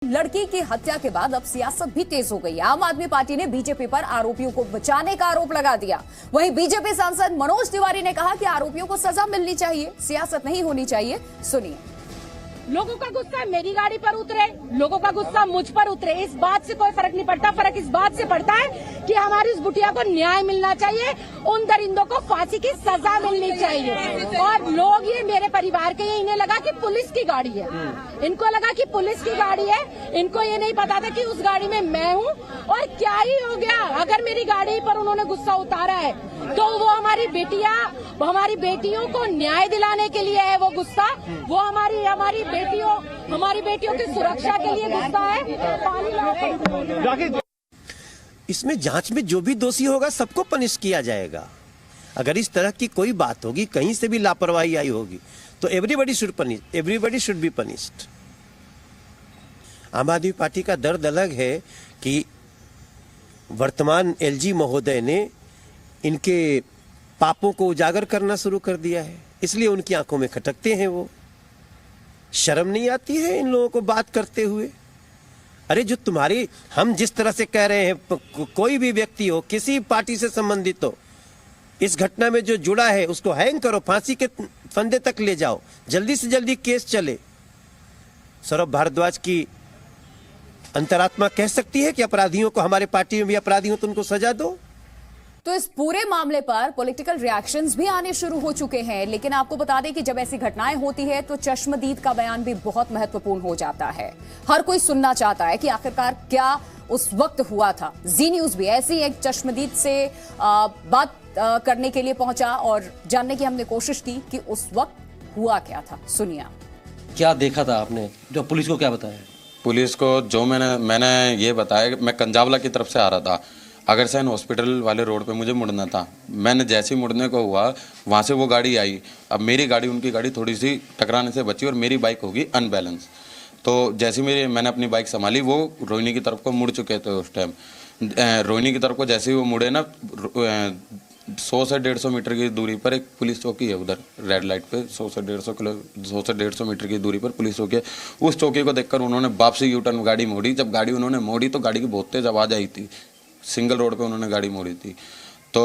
लड़की की हत्या के बाद अब सियासत भी तेज हो गई। आम आदमी पार्टी ने बीजेपी पर आरोपियों को बचाने का आरोप लगा दिया। वहीं बीजेपी सांसद मनोज तिवारी ने कहा कि आरोपियों को सजा मिलनी चाहिए, सियासत नहीं होनी चाहिए। सुनिए। लोगों का गुस्सा मेरी गाड़ी पर उतरे, लोगों का गुस्सा मुझ पर उतरे, इस बात से कोई फर्क नहीं पड़ता। फर्क इस बात से पड़ता है कि हमारी उस बुटिया को न्याय मिलना चाहिए, उन दरिंदों को फांसी की सजा मिलनी चाहिए। और लोग ये मेरे परिवार के, इन्हें लगा कि पुलिस की गाड़ी है, इनको लगा कि पुलिस की गाड़ी है, इनको ये नहीं पता था कि उस गाड़ी में मैं हूँ। और क्या ही हो गया, अगर मेरी गाड़ी पर उन्होंने गुस्सा उतारा है तो वो हमारी बेटियों को न्याय दिलाने के लिए है। वो गुस्सा वो हमारी बेटियों की सुरक्षा के लिए गुस्सा है। इसमें जांच में जो भी दोषी होगा सबको पनिश किया जाएगा। अगर इस तरह की कोई बात होगी, कहीं से भी लापरवाही आई होगी, तो एवरीबडी शुड बी पनिश्ड। आम आदमी पार्टी का दर्द अलग है कि वर्तमान एलजी महोदय ने इनके पापों को उजागर करना शुरू कर दिया है, इसलिए उनकी आंखों में खटकते हैं। वो शर्म नहीं आती है इन लोगों को बात करते हुए? अरे जो तुम्हारी, हम जिस तरह से कह रहे हैं, कोई भी व्यक्ति हो, किसी पार्टी से संबंधित हो, इस घटना में जो जुड़ा है उसको हैंग करो, फांसी के फंदे तक ले जाओ, जल्दी से जल्दी केस चले। सौरभ भारद्वाज की अंतरात्मा कह सकती है कि अपराधियों को, हमारे पार्टी में भी अपराधी हो तो उनको सजा दो। तो इस पूरे मामले पर पॉलिटिकल रिएक्शंस भी आने शुरू हो चुके हैं। लेकिन आपको बता दें कि जब ऐसी घटनाएं होती है तो चश्मदीद का बयान भी बहुत महत्वपूर्ण हो जाता है। हर कोई सुनना चाहता है कि आखिरकार क्या उस वक्त हुआ था। जी न्यूज भी ऐसी एक चश्मदीद से बात करने के लिए पहुंचा और जानने की हमने कोशिश की कि उस वक्त हुआ क्या था। सुनिए। क्या देखा था आपने, जो पुलिस को क्या बताया? पुलिस को जो मैंने ये बताया, मैं कंजावला की तरफ से आ रहा था, अगरसैन हॉस्पिटल वाले रोड पे मुझे मुड़ना था। मैंने जैसे ही मुड़ने को हुआ, वहाँ से वो गाड़ी आई। अब मेरी गाड़ी उनकी गाड़ी थोड़ी सी टकराने से बची और मेरी बाइक होगी अनबैलेंस। तो जैसे मैंने अपनी बाइक संभाली, वो रोहिणी की तरफ को मुड़ चुके थे उस टाइम। रोहिणी की तरफ को जैसे ही वो मुड़े ना, 100 से 150 मीटर की दूरी पर एक पुलिस चौकी है, उधर रेड लाइट पे 100 से 150 मीटर की दूरी पर पुलिस चौकी है। उस चौकी को देखकर उन्होंने वापसी यू टर्न गाड़ी मोड़ी। जब गाड़ी उन्होंने मोड़ी तो गाड़ी की बहुत तेज आवाज़ आई थी। सिंगल रोड पे उन्होंने गाड़ी मोड़ी थी। तो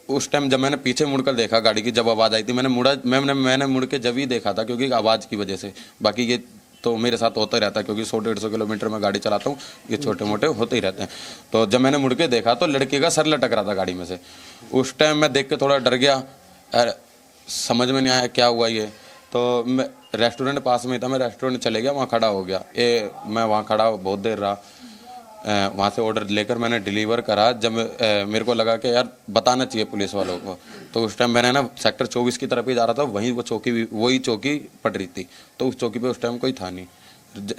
उस टाइम जब मैंने पीछे मुड़कर देखा गाड़ी की, जब आवाज़ आई थी, मैंने मुड़ के जब ही देखा था, क्योंकि आवाज़ की वजह से। बाकी ये तो मेरे साथ होता ही रहता है, क्योंकि 100-150 किलोमीटर में गाड़ी चलाता हूँ, ये छोटे मोटे होते ही रहते हैं। तो जब मैंने मुड़ के देखा तो लड़के का सर लटक रहा था गाड़ी में से। उस टाइम मैं देख के थोड़ा डर गया, समझ में नहीं आया क्या हुआ ये। तो मैं रेस्टोरेंट पास में था, मैं रेस्टोरेंट चले गया, वहाँ खड़ा हो गया। मैं वहाँ खड़ा बहुत देर रहा। वहाँ से ऑर्डर लेकर मैंने डिलीवर करा। जब मेरे को लगा कि यार बताना चाहिए पुलिस वालों को, तो उस टाइम मैंने ना सेक्टर 24 की तरफ ही जा रहा था। वहीं वही चौकी पड़ रही थी। तो उस चौकी पे उस टाइम कोई था नहीं।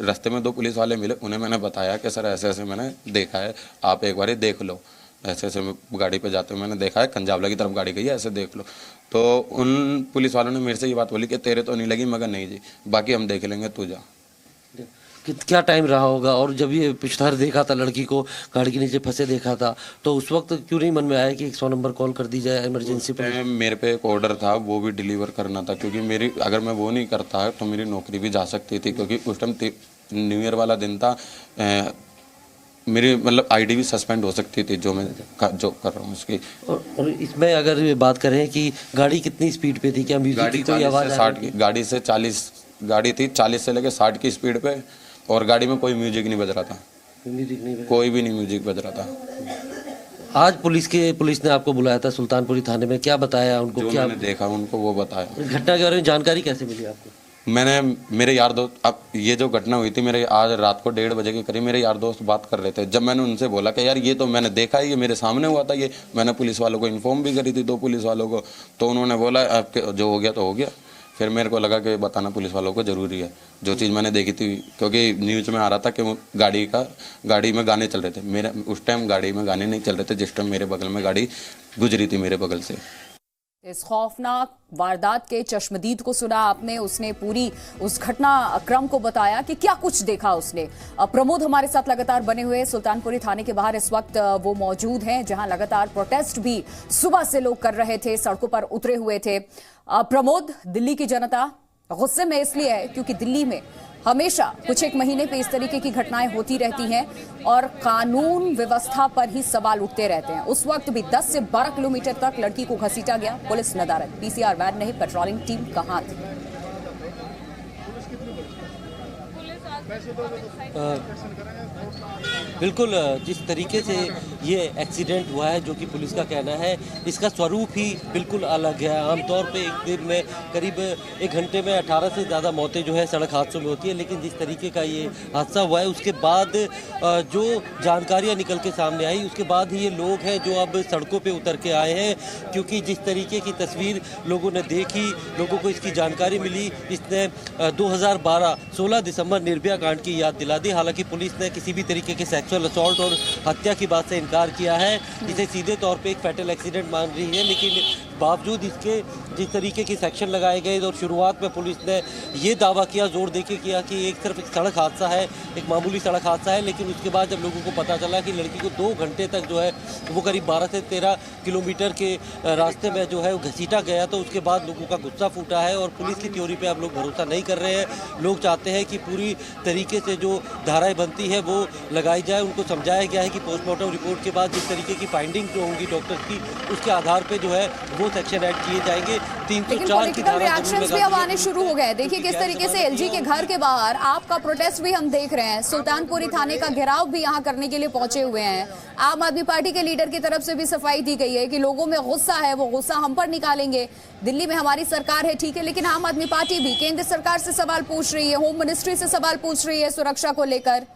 रास्ते में 2 पुलिस वाले मिले, उन्हें मैंने बताया कि सर ऐसे ऐसे मैंने देखा है, आप एक बार देख लो। ऐसे ऐसे गाड़ी पे जाते हुए मैंने देखा है, कंजावला की तरफ गाड़ी गई है, ऐसे देख लो। तो उन पुलिस वालों ने मेरे से ये बात बोली कि तेरे तो नहीं लगी, मगर नहीं जी, बाकी हम देख लेंगे, तू जा। क्या टाइम रहा होगा? और जब ये पिछतार देखा था, लड़की को गाड़ी के नीचे फंसे देखा था, तो उस वक्त क्यों नहीं मन में आया कि 100 नंबर कॉल कर दी जाए इमरजेंसी पर? मेरे पे एक ऑर्डर था, वो भी डिलीवर करना था, क्योंकि अगर मैं वो नहीं करता तो मेरी नौकरी भी जा सकती थी। क्योंकि उस टाइम न्यू ईयर वाला दिन था, मेरी मतलब आईडी भी सस्पेंड हो सकती थी, जो कर रहा हूँ उसकी। और इसमें अगर बात करें कि गाड़ी कितनी स्पीड पे थी, क्या म्यूजिक की कोई आवाज़? 60 की गाड़ी से 40 गाड़ी थी, 40 से लेकर 60 की स्पीड पे, और गाड़ी में कोई म्यूजिक नहीं बज रहा था। कोई भी नहीं म्यूजिक बज रहा था। आज पुलिस ने आपको बुलाया था सुल्तानपुरी थाने में, क्या बताया उनको? जो क्या मैंने देखा उनको वो बताया। घटना के बारे में जानकारी कैसे मिली आपको? मेरे यार दोस्त, अब ये जो घटना हुई थी, मेरे आज रात को 1:30 बजे के करीब मेरे यार दोस्त बात कर रहे थे। जब मैंने उनसे बोला कि यार ये तो मैंने देखा है, ये मेरे सामने हुआ था, ये मैंने पुलिस वालों को इन्फॉर्म भी करी थी, 2 पुलिस वालों को। तो उन्होंने बोला आपके जो हो गया तो हो गया। फिर मेरे को लगा कि बताना पुलिस वालों को ज़रूरी है, जो चीज़ मैंने देखी थी। क्योंकि न्यूज़ में आ रहा था कि वो गाड़ी में गाने चल रहे थे। मेरा उस टाइम गाड़ी में गाने नहीं चल रहे थे, जिस टाइम मेरे बगल में गाड़ी गुजरी थी, मेरे बगल से। इस खौफनाक वारदात के चश्मदीद को सुना आपने। उसने पूरी उस घटना क्रम को बताया कि क्या कुछ देखा उसने। प्रमोद हमारे साथ लगातार बने हुए गुरुग्राम थाने के बाहर इस वक्त वो मौजूद हैं, जहां लगातार प्रोटेस्ट भी सुबह से लोग कर रहे थे, सड़कों पर उतरे हुए थे। प्रमोद, दिल्ली की जनता गुस्से में इसलिए है क्योंकि दिल्ली में हमेशा कुछ एक महीने पे इस तरीके की घटनाएं होती रहती हैं और कानून व्यवस्था पर ही सवाल उठते रहते हैं। उस वक्त भी 10 से 12 किलोमीटर तक लड़की को घसीटा गया। पुलिस नदारद, पीसीआर वैन नहीं, पेट्रोलिंग टीम कहां थी? बिल्कुल, जिस तरीके से ये एक्सीडेंट हुआ है, जो कि पुलिस का कहना है, इसका स्वरूप ही बिल्कुल अलग है। आमतौर पे एक दिन में करीब 1 घंटे में 18 से ज़्यादा मौतें जो है सड़क हादसों में होती है, लेकिन जिस तरीके का ये हादसा हुआ है उसके बाद जो जानकारियाँ निकल के सामने आई, उसके बाद ही ये लोग हैं जो अब सड़कों पे उतर के आए हैं, क्योंकि जिस तरीके की तस्वीर लोगों ने देखी, लोगों को इसकी जानकारी मिली, इसने 2012 16 दिसंबर निर्भया कांड की याद दिला दी। हालांकि पुलिस ने किसी भी तरीके के सेक्सुअल असॉल्ट और हत्या की बात से इनकार किया है, इसे सीधे तौर पे एक फैटल एक्सीडेंट मान रही है, लेकिन बावजूद इसके जिस तरीके के सेक्शन लगाए गए और शुरुआत में पुलिस ने ये दावा किया, जोर देके किया कि एक सिर्फ एक सड़क हादसा है, एक मामूली सड़क हादसा है, लेकिन उसके बाद जब लोगों को पता चला कि लड़की को 2 घंटे तक जो है वो करीब 12 से 13 किलोमीटर के रास्ते में जो है वो घसीटा गया, तो उसके बाद लोगों का गुस्सा फूटा है और पुलिस की थ्योरी पे अब लोग भरोसा नहीं कर रहे हैं। लोग चाहते हैं कि पूरी तरीके से जो धाराएं बनती है वो लगाई जाए। उनको समझाया गया है कि पोस्टमार्टम रिपोर्ट के बाद जिस तरीके की फाइंडिंग जो होंगी डॉक्टर्स की, उसके आधार पे जो है वो सेक्शन ऐड किए जाएंगे। 304 की धारा रिएक्शंस भी अब आने शुरू हो गए। देखिए किस तरीके से एलजी के घर के बाहर आपका प्रोटेस्ट भी हम देख रहे हैं। सुल्तानपुरी थाने का घेराव भी यहाँ करने के लिए पहुंचे हुए हैं। आम आदमी पार्टी के लीडर की तरफ से भी सफाई दी गई है कि लोगों में गुस्सा है, वो गुस्सा हम पर निकालेंगे। दिल्ली में हमारी सरकार है, ठीक है, लेकिन आम आदमी पार्टी भी केंद्र सरकार से सवाल पूछ रही है, होम मिनिस्ट्री से सवाल पूछ रही है सुरक्षा को लेकर।